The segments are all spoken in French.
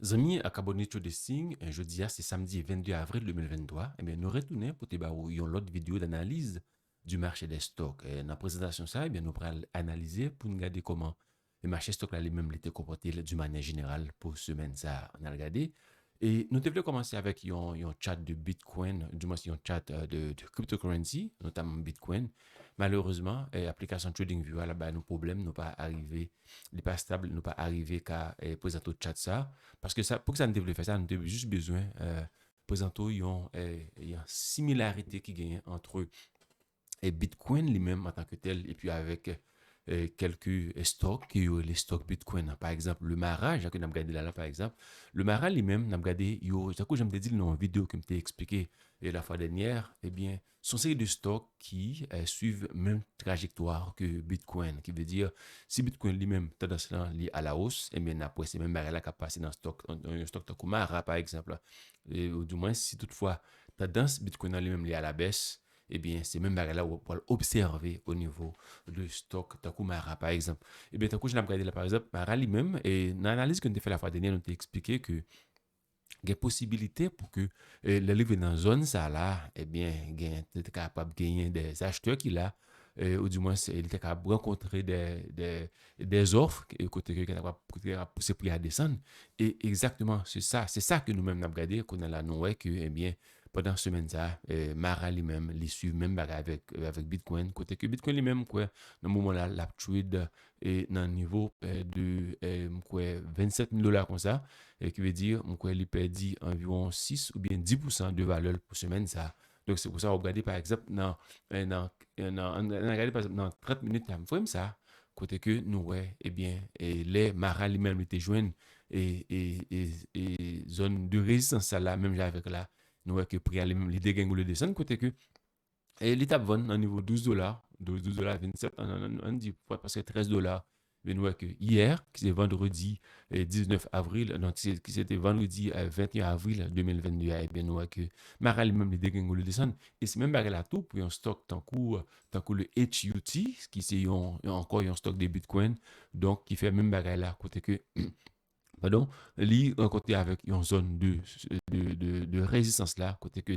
Zami ak abonné Trading, jeudi c'est samedi 22 avril 2023, eh bien, nous retournons pour te une autre vidéo d'analyse du marché des stocks. Dans la présentation, ça, eh bien, nous allons analyser pour nous regarder comment le marché stock là, lui-même était comporté d'une manière générale pour semaine ça, on a regardé. Et nous devons commencer avec un chat de Bitcoin, du moins un chat de cryptocurrency, notamment Bitcoin. Malheureusement, l'application TradingView a là-bas nos problèmes, nous pas arrivé, il n'est pas stable, nous pas arrivé qu'à présenter le chat ça. Parce que ça, pour que ça ne développe ça, nous avons juste besoin de présenter une similarité qui gagne entre Bitcoin lui-même en tant que tel et puis avec quelques stocks, qui les stocks Bitcoin. Par exemple, le Mara, j'ai regardé là, par exemple, le Mara lui-même, j'ai regardé, j'aime te dire dans une vidéo que je t'ai expliqué la fois dernière, eh bien, sont série de stocks qui suivent même trajectoire que Bitcoin, qui veut dire, si Bitcoin lui-même, tendance lié à la hausse, eh bien, après, c'est même barrière là qui a passé dans un stock comme Mara, par exemple. Ou du moins, si toutefois, tendance Bitcoin lui-même lié à la baisse, eh bien, c'est même là où on peut observer au niveau de stock, tant Mara, par exemple. Eh bien, tant que je l'ai regardé là, par exemple, Mara lui-même, et dans l'analyse qu'on a fait la fois dernière, on t'a expliqué que il y a possibilité pour que le livre dans zone ça là, eh bien, il est capable de gagner des acheteurs qui là, ou du moins, il est capable de rencontrer des offres, côté qui est capable de pousser le prix à descendre. Et exactement, c'est ça que nous-mêmes nous avons regardé, qu'on a là, nous, ouais, que, eh bien, pendant ce semaine ça, Mara lui-même, les suivent même avec Bitcoin, côté que Bitcoin lui-même, quoi, dans le moment là, la trade et dans le niveau de quoi, 27 000 dollars comme ça, et qui veut dire qu'on il perdit environ 6 ou bien 10% de valeur pour semaine ça. Donc c'est pour ça, regardez par exemple regardez, par exemple, dans 30 minutes, il me ça, côté que nous, ouais, eh bien, et les marins lui-même étaient joints et zone de résistance là, même avec là, nous, ouais, que prix à lui-même, les dégâts le descendre, côté que et l'étape 20 au niveau 12 dollars, 12 dollars 27, on dit presque 13 dollars. Mais nous, que hier, qui c'est vendredi 19 avril, donc qui c'était vendredi 21 avril 2022, et bien nous, que Maral même les dégâts le descendre. Et c'est même barré la tout pour un stock tant que le HUT, qui c'est encore un stock de Bitcoin, donc qui fait même barré là, côté que pardon, li côté avec une zone de résistance là, côté que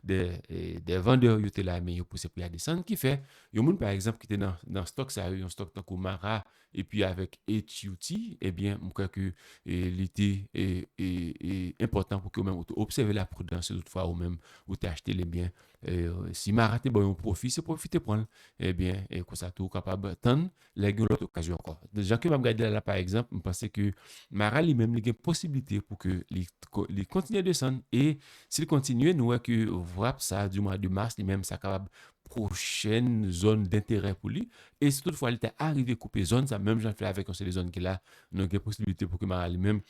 des vendeurs qui étaient là, mais ils poussaient pour descendre, qui fait, il y a monde par exemple qui était dans stock, ça a eu un stock dans Mara, et puis avec HUT, eh bien, je crois que l'été est important pour que même observer la prudence toutefois, ou même, ou acheter les biens. Si Mara te bon un profit, c'est profiter prendre, eh bien, et que ça tout capable d'attendre les l'autre occasion encore. Déjà que je regarder là, par exemple, je pense que Mara lui-même, il y a une possibilité pour que les continue à descendre. Et s'il continue, nous voyons que voir ça du mois de mars, lui-même, ça capable prochaine zone d'intérêt pour lui. Et si toutefois il est arrivé à couper zone, ça même j'en fais avec on les zones qu'il a, nous avons une possibilité pour que Mara lui-même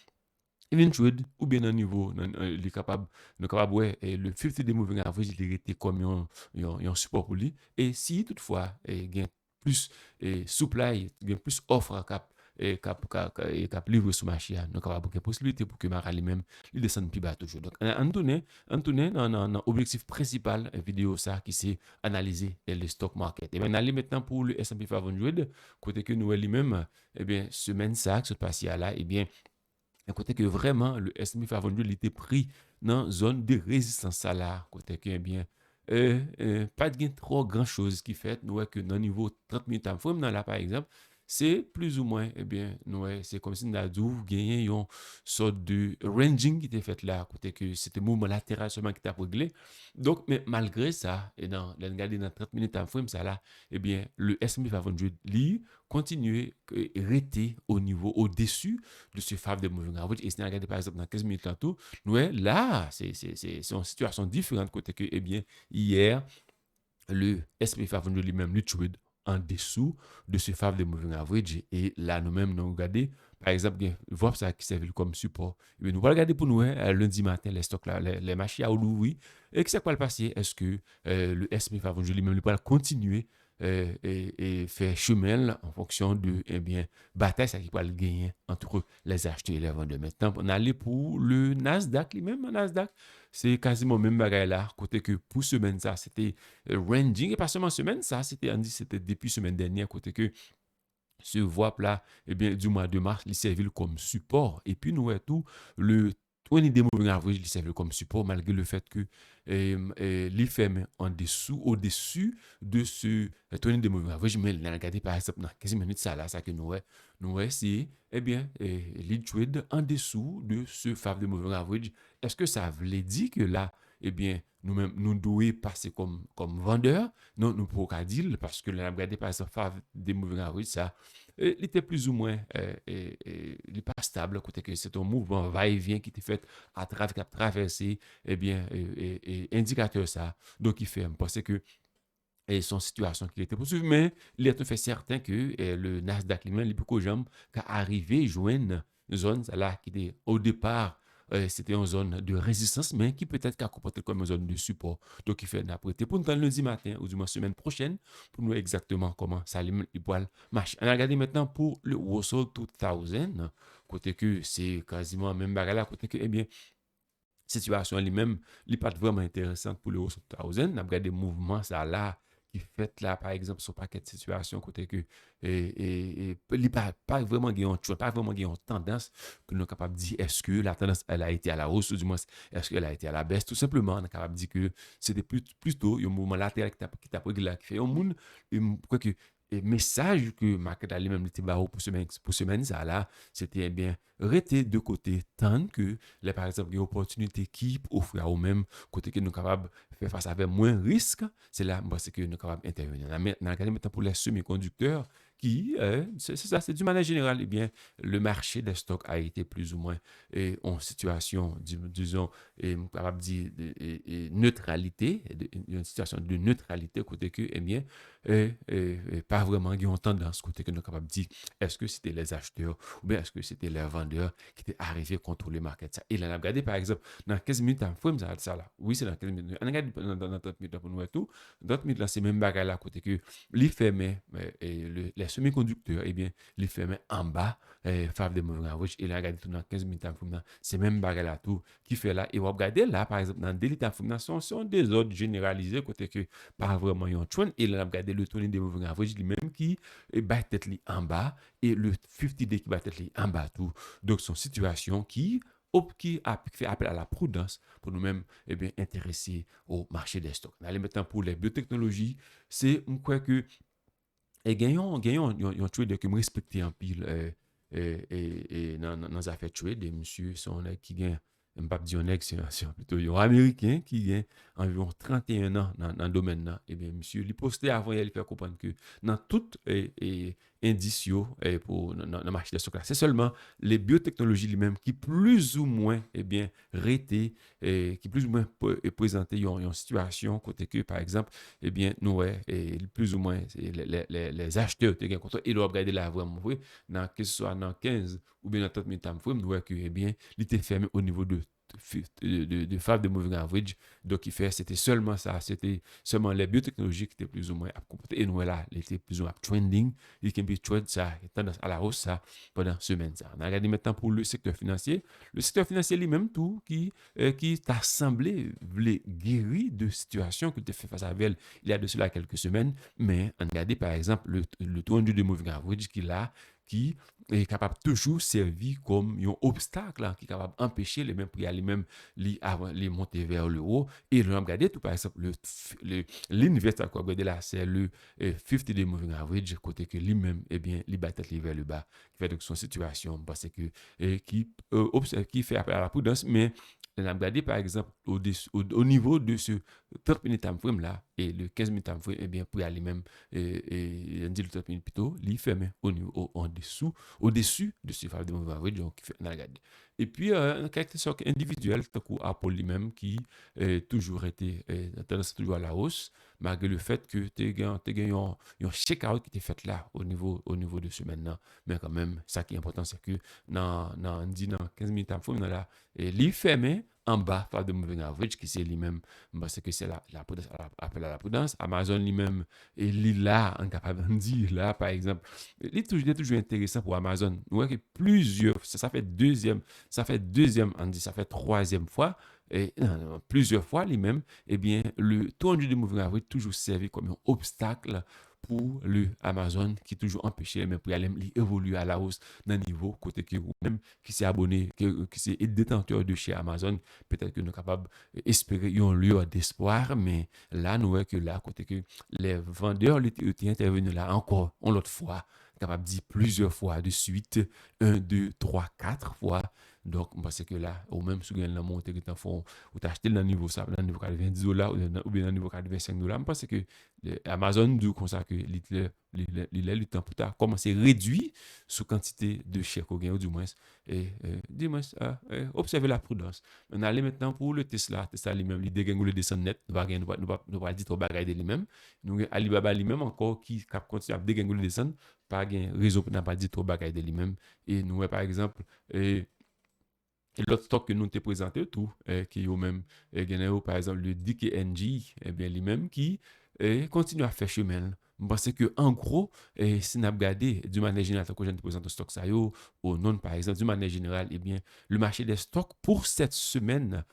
il vient trade ou bien un niveau il est capable ouais et le 50 des moving average il était comme un support pour lui et si toutefois il y a plus supply il y a plus offre cap cap livre sur marché nous capable de possibilité pour que Mara lui-même il descende plus bas toujours donc en tourné dans objectif principal vidéo ça qui c'est analyser le stock market et bien aller maintenant pour le S&P 500 côté que nous lui-même eh bien semaine ça qui se passe là et bien côté que vraiment le S&P 500 il était pris dans zone de résistance à là côté que eh bien pas de trop grand chose qui fait nous que dans niveau 30 minutes à fond dans là par exemple c'est plus ou moins eh bien nous c'est comme si nous avons gagné une sorte de ranging qui était fait là côté que c'était mouvement latéral seulement qui était réglé donc mais malgré ça et dans les regarder dans 30 minutes à fond ça là eh bien le S&P 500 lui continuer rester au niveau au-dessus de ce fave de moving average. Et si on regarde par exemple dans 15 minutes tantôt, nous, là, c'est une situation différente côté que, eh bien, hier, le S&P 500 lui-même, le trade en dessous de ce fave de moving average. Et là, nous-mêmes, nous regardons, par exemple, voir ça qui servait comme support. Et bien, nous allons regarder pour nous, lundi matin, les stocks là, les machines à ouvrir. Et qu'est-ce qui va le passer? Est-ce que le S&P 500 lui-même, il va continuer et faire chemin en fonction de eh bien, bataille ça qui va le gagner entre les acheteurs et les vendeurs. Maintenant, on allait pour le Nasdaq, lui-même, le Nasdaq, c'est quasiment le même bagage là, côté que pour semaine ça, c'était ranging, et pas seulement semaine ça, c'était, on dit, c'était depuis semaine dernière, côté que ce VWAP là, eh bien, du mois de mars, il servait comme support. Et puis, nous, tout, le 20-day moving average, il servait comme support, malgré le fait que il ferme en dessous, au-dessus de ce 20-day moving average. Mais il a regardé, par exemple, dans 15 minutes, ça là, ça que c'est, eh bien, lead trade en dessous de ce 5-day moving average. Est-ce que ça veut dire que là, eh bien, nous-mêmes, nous devons passer comme vendeurs? Non, nous ne pouvons pas dire, parce que là, regardé, par exemple, 5-day moving average, ça, il était plus ou moins il est pas stable, côté que c'est un mouvement va-et-vient qui était fait à travers, qui a traversé, eh bien, indicateur ça. Donc, il fait penser que son situation qui était poursuivie, mais il est tout fait certain que le Nasdaq lui-même, il est beaucoup de gens qui arrivé joindre une zone là qui était au départ c'était une zone de résistance, mais qui peut-être qu'a comporté comme une zone de support. Donc, il fait n'apprêter pour nous dans le lundi matin ou du moins semaine prochaine pour nous exactement comment ça les poils marche. On a regardé maintenant pour le Russell 2000, côté que c'est quasiment même bagarre là, côté que, eh bien, situation lui-même, n'est pas vraiment intéressante pour le Russell 2000. On a regardé le mouvement, ça là, qui fait là, par exemple, sur paquet de situations, côté que, il pas vraiment pas vraiment tendance que nous sommes capables de dire est-ce que la tendance, elle a été à la hausse, ou du moins, est-ce qu'elle a été à la baisse. Tout simplement, on est capable de dire que c'était plutôt un mouvement latéral qui t'a pris là, qui fait un monde, quoi que, et message que market a lui-même était barreau pour semaine, ça là, c'était bien, rester de côté, tant que, là, par exemple, il y a une opportunité qui offre à eux-mêmes, côté que nous sommes capables de faire face avec moins de risques, c'est là que nous sommes capables d'intervenir. Maintenant, pour les semi-conducteurs, qui, c'est ça, c'est du manière générale, eh bien, le marché des stocks a été plus ou moins en situation, disons, capable de dire, neutralité, une situation de neutralité, côté que, eh bien, pas vraiment qui ont tendance, côté que nous sommes capables de dire, est-ce que c'était les acheteurs ou bien est-ce que c'était les vendeurs qui étaient arrivés à contrôler le market. Ça. Et là, on a regardé, par exemple, dans 15 minutes, il faut me dire ça là. Oui, c'est dans 15 minutes. On a regardé dans 30 minutes pour nous et tout. Dans 30 minutes, là, c'est même bagarre là, côté que les fermait, les semi-conducteurs, eh bien, les fermait en bas, faveur de moving average. Et là, regardez tout dans 15 minutes, c'est même bagarre là tout qui fait là. Et on va regarder là, par exemple, dans daily time frame, sont des ordres généralisés, côté que pas vraiment un trend. Et là, on a regardé le tournis de moving average lui-même qui bat tête en bas et le 50-day qui bat tête en bas tout. Donc, son situation qui a fait appel à la prudence pour nous-mêmes eh bien, intéresser au marché des stocks. Allez maintenant pour les biotechnologies, c'est quoi que gagnons un trade que me respecter en pile dans les affaires trade, des monsieur sont qui gagnent je ne pas dire c'est plutôt un Américain qui gagne environ 31 ans dans le domaine là. Eh bien, monsieur, il posté avant, il fait comprendre que dans tout indice pour dans le marché des stocks, c'est seulement les biotechnologies lui-même qui plus ou moins bien rété qui plus ou moins présenté une situation côté que par exemple nous plus ou moins les acheteurs de gain contre ils doivent regarder la vraiment vrai dans que ce soit dans 15 ou bien dans 30 minutes time frame nous voyons que il était fermé au niveau de fable de moving average. Donc, c'était seulement ça. C'était seulement les biotechnologies qui étaient plus ou moins à comporter. Et nous, là, il était plus ou moins trending. Il can be trend, ça, tendance à la hausse, ça, pendant semaine. Ça. On a regardé maintenant pour le secteur financier. Le secteur financier lui-même, tout, qui t'a semblé guéri de situations que tu as fait face à elle il y a de cela quelques semaines. Mais on a regardé, par exemple, le taux de moving average qu'il a, qui est capable de toujours servir comme un obstacle qui est capable d'empêcher les mêmes prix à les mêmes les monter vers le haut. Et nous avons regardé tout par exemple l'inverse à quoi regarder là, c'est le 50-day moving average, côté que lui-même, eh bien, il bat tête vers le bas, qui fait donc son situation parce que qui fait appel à la prudence, mais on a regardé par exemple au niveau de ce 30 minutes time frame là et le 15 minutes time frame, eh bien, pour aller même, on dit le 30 minutes plutôt, il ferme en dessous, au-dessus de ce fameux de moving average, donc on a regardé. Et puis, un caractère individuel, tant que Apple lui-même, qui toujours été, tendance toujours à la hausse, malgré le fait que tu as un check-out qui était fait là, au niveau de ce maintenant. Mais quand même, ça qui est important, c'est que on dit dans 15 minutes time frame, là, il ferme en bas par de moving average qui c'est lui-même parce que c'est la prudence appel à la prudence Amazon lui-même et il là incapable de dire là par exemple il est toujours intéressant pour Amazon ouais que plusieurs ça fait deuxième on dit ça fait troisième fois et plusieurs fois lui-même eh bien le taux de moving average toujours servi comme un obstacle pour le Amazon qui toujours empêché mais pour aller évoluer à la hausse dans le niveau côté que ou même qui s'est abonné qui s'est détenteur de chez Amazon peut-être que nous sommes capables d'espérer un lieu d'espoir mais là nous voyons que là côté que les vendeurs étaient intervenus là encore on l'autre fois capable de dire plusieurs fois de suite 1, 2, 3, 4 fois donc parce que là ou même si vous avez la montée qui font ou t'acheter dans le niveau ça dans le niveau $90 ou bien dans le niveau $85 je pense que Amazon dit comme ça que le temps pour ta commencer à réduire sous quantité de chèques ou du moins et du moins observer la prudence on allait maintenant pour le Tesla lui-même il dégage le descend net nous pas dire trop bagaille de lui-même nous Alibaba lui-même encore qui continue à dégager le descend pas gain raison pour n'a pas dit trop bagaille de lui-même et nous par exemple et l'autre stock que nous t'ai présenté tout qui est au même par exemple le DKNG bien lui-même qui continue à faire chemin parce que en gros si nous regardons du manière générale que je te présente le stock ça yo au non par exemple du manière générale eh bien le marché des stocks pour cette semaine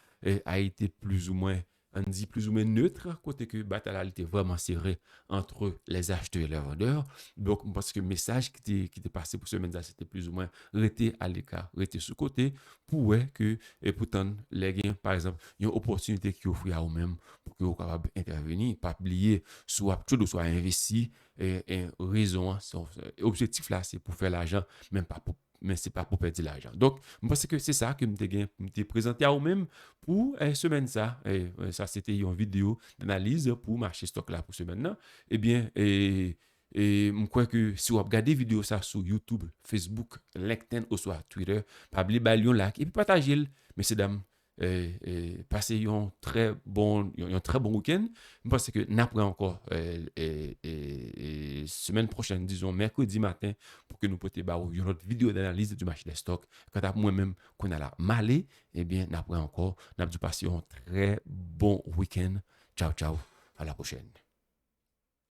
a été plus ou moins on dit plus ou moins neutre, côté que bataille était vraiment serrée entre les acheteurs et les vendeurs. Donc, parce que le message qui était passé pour ce semaine, c'était plus ou moins rester à l'écart, rester sous côté, pour ouais, que, et pourtant, les gains, par exemple, il y a une opportunité qui offre à eux-mêmes pour que vous soyez capable d'intervenir, pas oublier, soit tout soit investi, et raison, objectif là, c'est pour faire l'argent, même pas pour mais c'est pas pour perdre l'argent. Donc, je pense que c'est ça que je t'ai présenté à vous-même pour semaine ça. Ça, c'était une vidéo d'analyse pour marché stock là pour semaine là. Eh bien, je crois que si vous regardez la vidéo ça sur YouTube, Facebook, LinkedIn ou soit Twitter, pas oublier de like et puis partagez-le, messieurs dames. Passez un très bon week-end parce que n'après encore semaine prochaine disons mercredi matin pour que nous pouvons une autre vidéo d'analyse du marché des stocks quant à moi-même qu'on a la malé et bien n'après encore nous passer un très bon week-end ciao ciao à la prochaine.